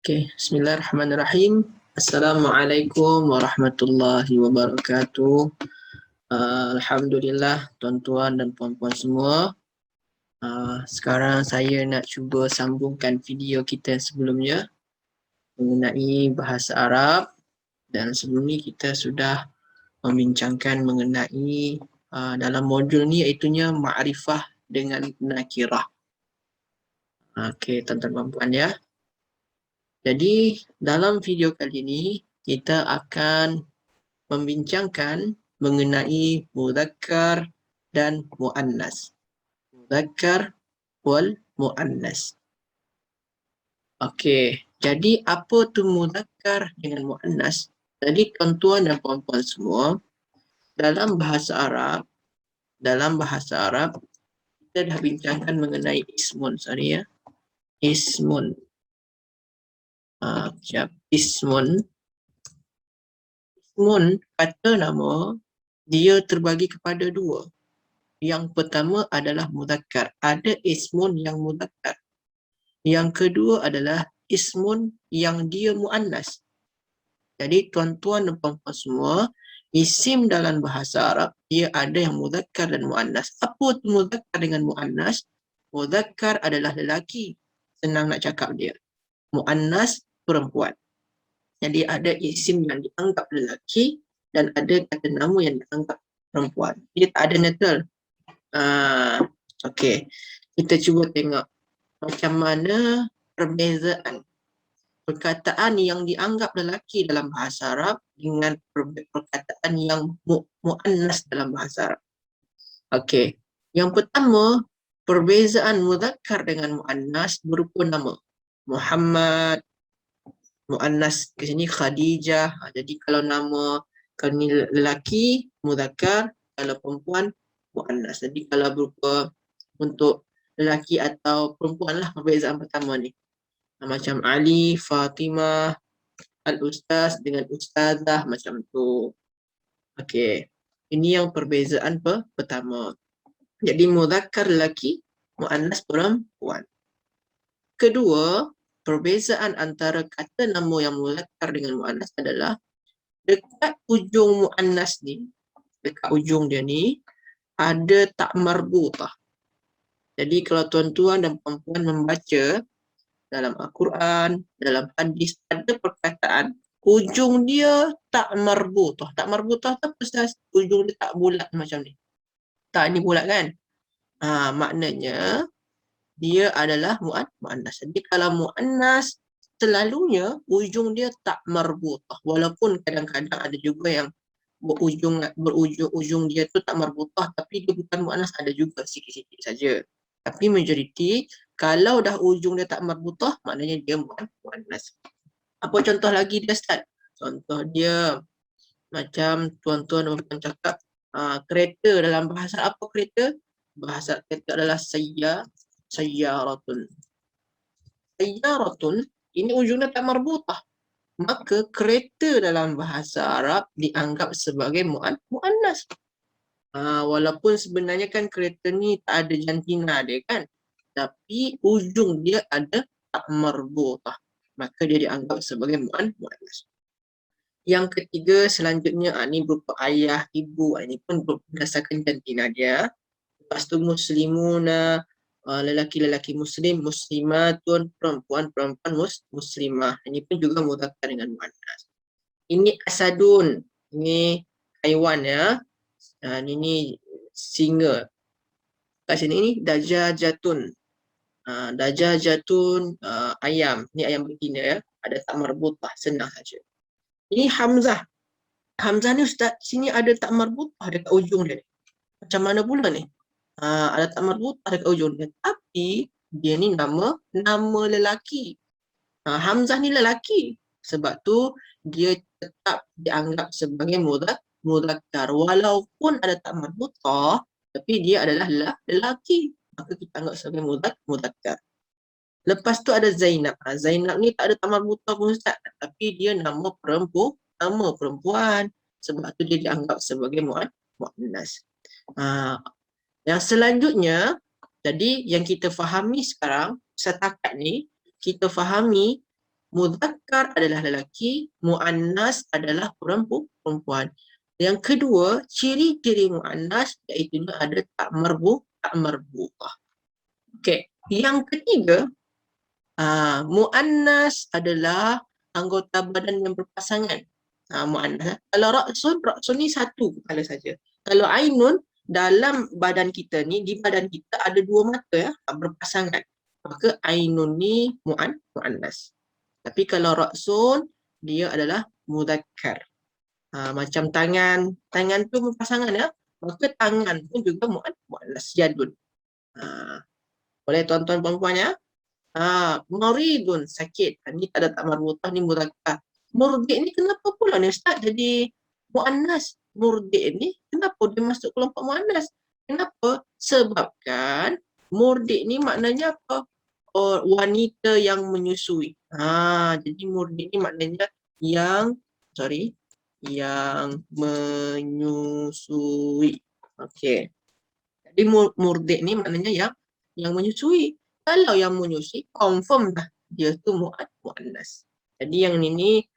Okey, bismillahirrahmanirrahim. Assalamualaikum warahmatullahi wabarakatuh. Alhamdulillah tuan-tuan dan puan-puan semua. Sekarang saya nak cuba sambungkan video kita sebelumnya mengenai bahasa Arab, dan sebelum ni kita sudah membincangkan mengenai dalam modul ni iaitunya ma'rifah dengan nakirah. Okey, tuan-tuan dan puan ya. Jadi dalam video kali ini kita akan membincangkan mengenai mudzakkar dan muannas. Mudzakkar wal muannas. Okey, jadi apa tu mudzakkar dengan muannas? Jadi tuan-tuan dan puan-puan semua, dalam bahasa Arab kita dah bincangkan mengenai ismun sorry ya. Ismun. Ismun kata nama dia terbagi kepada dua. Yang pertama adalah mudzakkar. Ada ismun yang mudzakkar. Yang kedua adalah ismun yang dia muannas. Jadi tuan-tuan dan puan-puan semua, isim dalam bahasa Arab dia ada yang mudzakkar dan muannas. Apa tu mudzakkar dengan muannas? Mudzakkar adalah lelaki. Senang nak cakap dia. Muannas perempuan. Jadi ada isim yang dianggap lelaki dan ada kata nama yang dianggap perempuan. Jadi tak ada neutral. Okey. Kita cuba tengok macam mana perbezaan perkataan yang dianggap lelaki dalam bahasa Arab dengan perkataan yang muannas dalam bahasa Arab. Okey. Yang pertama, perbezaan mudzakkar dengan muannas berupa nama. Muhammad, muannas ke sini Khadijah. Jadi kalau nama kalau ni lelaki mudzakkar, kalau perempuan muannas. Jadi kalau berupa untuk lelaki atau perempuan lah perbezaan pertama ni. Macam Ali, Fatimah, Al-Ustaz dengan Ustazah macam tu. Okey. Ini yang perbezaan pertama. Jadi mudzakkar lelaki, muannas perempuan. Kedua, perbezaan antara kata nama yang mudzakkar dengan muannas adalah dekat ujung muannas ni, dekat ujung dia ni ada tak marbutah. Jadi kalau tuan-tuan dan puan-puan membaca dalam Al-Quran, dalam hadis ada perkataan ujung dia tak marbutah. Tak marbutah tu apa? Ujung dia tak bulat macam ni. Tak ni bulat kan? Maknanya dia adalah muannas. Jadi kalau muannas selalunya ujung dia tak marbutah, walaupun kadang-kadang ada juga yang berujung dia tu tak marbutah tapi dia bukan muannas, ada juga sikit-sikit saja. Tapi majoriti kalau dah ujung dia tak marbutah maknanya dia muannas. Apa contoh lagi dia Ustaz? Contoh dia macam tuan-tuan akan cakap kereta dalam bahasa apa kereta? Bahasa kereta adalah sayyaratun. Sayyaratun ini ujungnya tak marbutah. Maka kereta dalam bahasa Arab dianggap sebagai muannas. Walaupun sebenarnya kan kereta ni tak ada jantina dia kan. Tapi ujung dia ada tak marbutah. Maka dia dianggap sebagai muannas. Yang ketiga selanjutnya ni berupa ayah, ibu. Ini pun berdasarkan jantina dia. Lepas tu muslimuna, lelaki-lelaki muslim, muslimatun, perempuan-perempuan muslimah. Ini pun juga mudzakkar dengan muannas. Ini asadun, ini haiwan ya. Ini singa. Kat sini ni dajajatun. Dajajatun ayam. Ini ayam betina ya. Ada tak marbutah, senang saja. Ini hamzah. Hamzah ni Ustaz, sini ada tak marbutah dekat ujung dia. Macam mana pula ni? Ada tak marbutah dekat ujung dia. Tapi dia ni nama lelaki. Hamzah ni lelaki. Sebab tu dia tetap dianggap sebagai mudzakkar. Walaupun ada tak marbutah, tapi dia adalah lelaki. maka kita anggap sebagai mudzakkar. Lepas tu ada Zainab. Zainab ni tak ada tamar buta pun Ustaz, tapi dia nama perempuan. Sebab tu dia dianggap sebagai muannas. Yang selanjutnya, jadi yang kita fahami sekarang, setakat ni, kita fahami mudzakkar adalah lelaki, muannas adalah perempuan. Yang kedua, ciri-ciri muannas iaitu ada tak marbu'ah. Okey, yang ketiga, muannas adalah anggota badan yang berpasangan. Muannas. Kalau ra'sun ni satu kepala saja. Kalau ainun, dalam badan kita ni, di badan kita ada dua mata ya, berpasangan. Maka ainun ni muannas. Tapi kalau ra'sun, dia adalah mudzakkar. Macam tangan tu berpasangan ya. Maka tangan pun juga muannas, yadun. Boleh tuan-tuan puan-puan ya? Maridun, sakit. Ni tak ada tak marbutah, ni mudzakkar. Murdi' ni kenapa pula ni Ustaz jadi muannas? Murdi' ni kenapa dia masuk kelompok muannas? Kenapa? Sebabkan murdi' ni maknanya apa? Wanita yang menyusui. Jadi murdi' ni maknanya yang menyusui. Okey. Jadi murdi' ni maknanya yang menyusui. Kalau yang menyusui, confirm dah dia tu muannas. Jadi yang ini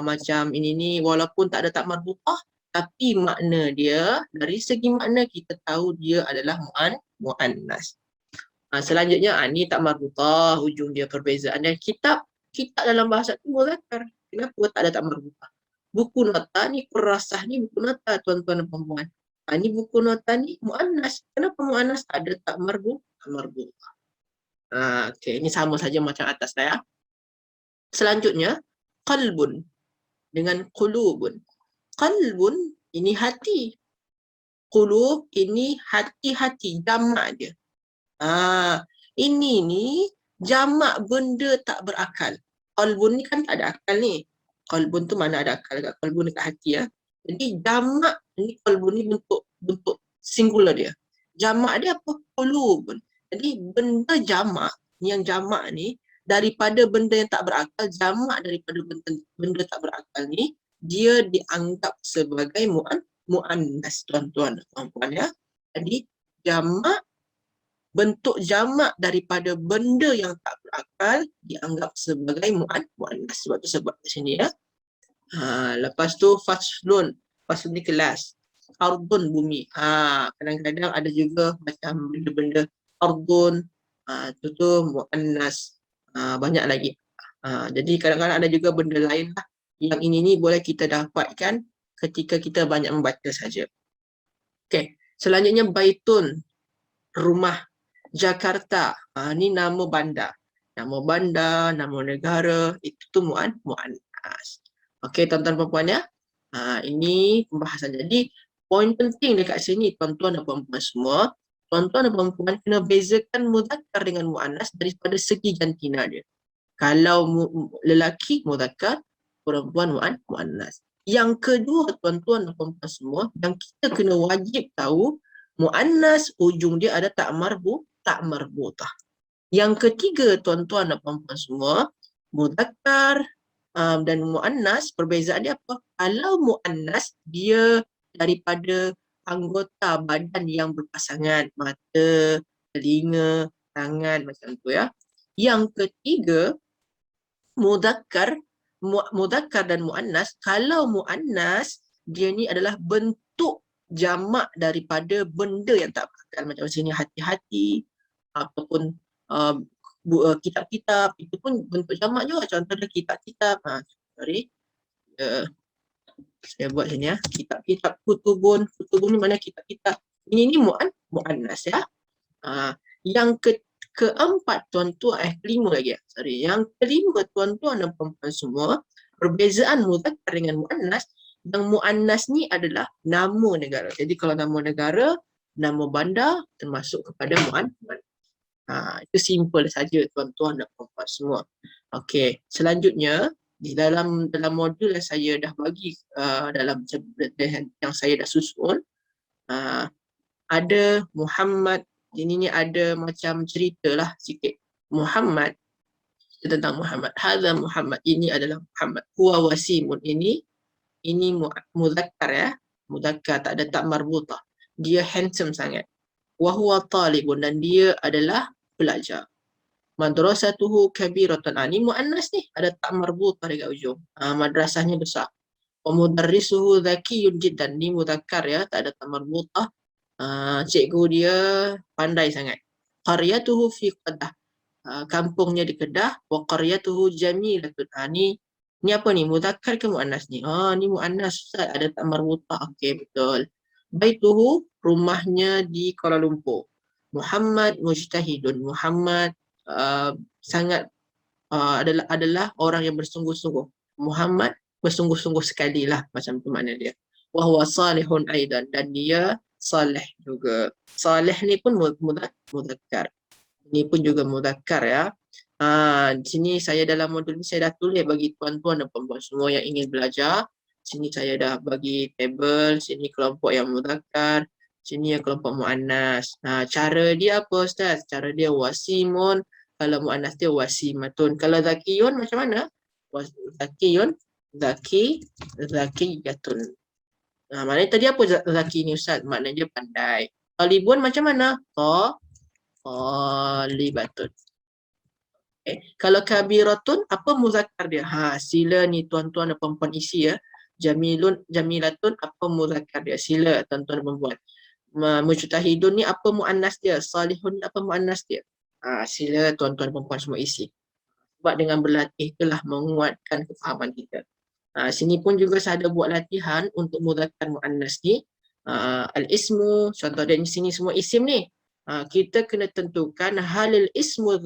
macam ini ni walaupun tak ada tak marbutah, tapi makna dia, dari segi makna kita tahu dia adalah muannas. Selanjutnya ni tak marbutah, hujung dia perbezaan. Dan kitab dalam bahasa tu mudzakkar. Kenapa tak ada tak marbutah? Buku nota ni, kurasah ni buku nota tuan-tuan dan puan-puan. Ni buku nota ni muannas. Kenapa muannas? Ada tak marbutah. Okey, ini sama saja macam atas ya. Selanjutnya, qalbun dengan qulubun. Qalbun ini hati. Qulub ini hati-hati, jamak dia. Ini ni jamak benda tak berakal. Qalbun ni kan tak ada akal ni. Qalbun tu mana ada akal dekat qalbun dekat hati ya. Jadi jamak ni qalbun ni bentuk singular dia. Jamak dia apa? Qulubun. Jadi benda jamak, yang jamak ni daripada benda yang tak berakal, jamak daripada benda tak berakal ni, dia dianggap sebagai muannas tuan-tuan dan puan ya. Jadi jamak, bentuk jamak daripada benda yang tak berakal dianggap sebagai muannas. Sebab tu sebab di sini ya. Lepas tu faslun ni kelas. Ardun, bumi. Kadang-kadang ada juga macam benda-benda ardun, itu tu muannas. Banyak lagi. Jadi kadang-kadang ada juga benda lain lah. Yang ini ni boleh kita dapatkan ketika kita banyak membaca saja. Okey, selanjutnya baitun, rumah. Jakarta, ni nama bandar. Nama bandar, nama negara, itu tu muannas. Okey, tuan-tuan dan puan ya. Ini pembahasan. Jadi poin penting dekat sini tuan-tuan dan puan-puan semua, tuan-tuan dan puan-puan kena bezakan mudzakkar dengan muannas daripada segi jantina dia. Kalau lelaki mudzakkar, perempuan muannas. Yang kedua tuan-tuan dan puan-puan semua, yang kita kena wajib tahu, muannas ujung dia ada tak marbutah. Yang ketiga tuan-tuan dan puan-puan semua, mudzakkar dan muannas, perbezaan dia apa? Kalau muannas dia daripada anggota badan yang berpasangan, mata, telinga, tangan, macam tu ya. Yang ketiga, mudzakkar dan muannas, kalau muannas dia ni adalah bentuk jamak daripada benda yang tak berakal, macam sini hati-hati ataupun kitab-kitab, itu pun bentuk jamak juga. Contohnya kitab-kitab, saya buat sini ya, kitab-kitab, kutubun ni mana kitab-kitab, ini muannas ya. Yang keempat tuan-tuan, kelima lagi ya, yang kelima tuan-tuan dan puan-puan semua, perbezaan mudzakkar dengan muannas, yang muannas ni adalah nama negara. Jadi kalau nama negara, nama bandar termasuk kepada muannas. Itu simple saja tuan-tuan dan puan-puan semua. Okey, selanjutnya di dalam modul yang saya dah bagi dalam yang saya dah susun, ada Muhammad, Ini ada macam cerita lah sikit. Muhammad, tentang Muhammad. Hadza Muhammad, ini adalah Muhammad. Huwa wasimun, ini muzakkar ya. Muzakkar, tak ada tak marbutah. Dia handsome sangat. Wa huwa talibun, dan dia adalah pelajar. Madrasatuhu kabiratun. Ini muannas ni, ada tak marbutah dekat ujung. Madrasahnya besar. Wa mudarrisuhu zakiyun jiddan. Ni muzakkar ya, tak ada tak marbutah. Cikgu dia pandai sangat. Qaryatuhu fi Qadah. Kampungnya di Kedah. Wa qaryatuhu jamilatun. Ni apa ni? Mudzakkar ke muannas ni? Ni muannas Ustaz, ada tak marbutah. Okey, betul. Baituhu, rumahnya di Kuala Lumpur. Muhammad mujtahidun. Muhammad sangat adalah orang yang bersungguh-sungguh. Muhammad bersungguh-sungguh sekali lah, macam tu makna dia. Wa huwa salihun aidan, dan dia salih juga. Salih ni pun mudzakkar. Ini pun juga mudzakkar ya. Di sini saya dalam modul ni saya dah tulis bagi tuan-tuan dan puan-puan semua yang ingin belajar. Sini saya dah bagi tabel, sini kelompok yang mudzakkar, sini yang kelompok muannas. Cara dia apa Ustaz? Cara dia wasimun, kalau muannas dia wasimatun. Kalau zakiyun macam mana? Zakiyun, zakiyatun. Maknanya tadi apa zaki ni Ustaz? Maknanya dia pandai. Talibun macam mana? Talibatun. Kalau kabiratun, apa muzakkar dia? Sila ni tuan-tuan dan perempuan isi ya. Jamilatun, apa muzakkar dia? Sila tuan-tuan dan perempuan. Mujtahidun ni apa muannas dia? Salihun apa muannas dia? Sila tuan-tuan dan perempuan semua isi. Sebab dengan berlatih itulah menguatkan kefahaman kita. Sini pun juga saya ada buat latihan untuk muzakkar muannas ni. Al-ismu, contoh dia di sini semua isim ni. Kita kena tentukan halil ismu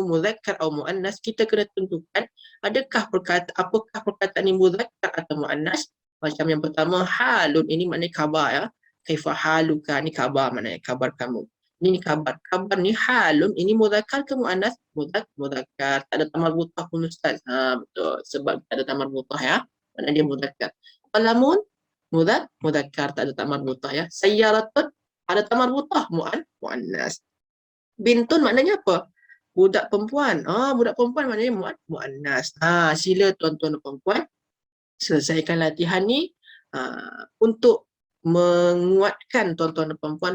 muzakkar atau muannas. Kita kena tentukan apakah perkataan ini muzakkar atau muannas. Macam yang pertama, halun, ini maknanya khabar ya. Kaifa haluka, ni khabar, maknanya khabar kamu. Ini khabar. Khabar ni halun, ini muzakkar ke muannas? Muzakkar. Tak ada tamar butah pun Ustaz. Betul. Sebab tak ada tamar butah ya. Maknanya dia muzakkar. Qalamun muzakkar, tak ada tamar butah ya. Sayyaratun, ada tamar butah, muannas. Bintun maknanya apa? Budak perempuan. Budak perempuan maknanya muannas. Sila tuan-tuan dan perempuan selesaikan latihan ni untuk menguatkan tuan-tuan dan perempuan,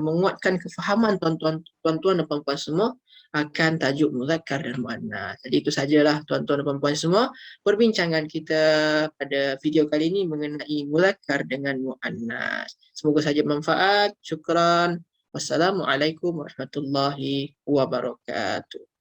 menguatkan kefahaman tuan-tuan dan perempuan semua akan tajuk muzakkar dan muannas. Jadi itu sajalah tuan-tuan dan perempuan semua perbincangan kita pada video kali ini mengenai muzakkar dengan muannas. Semoga saja manfaat. Syukran. Wassalamualaikum warahmatullahi wabarakatuh.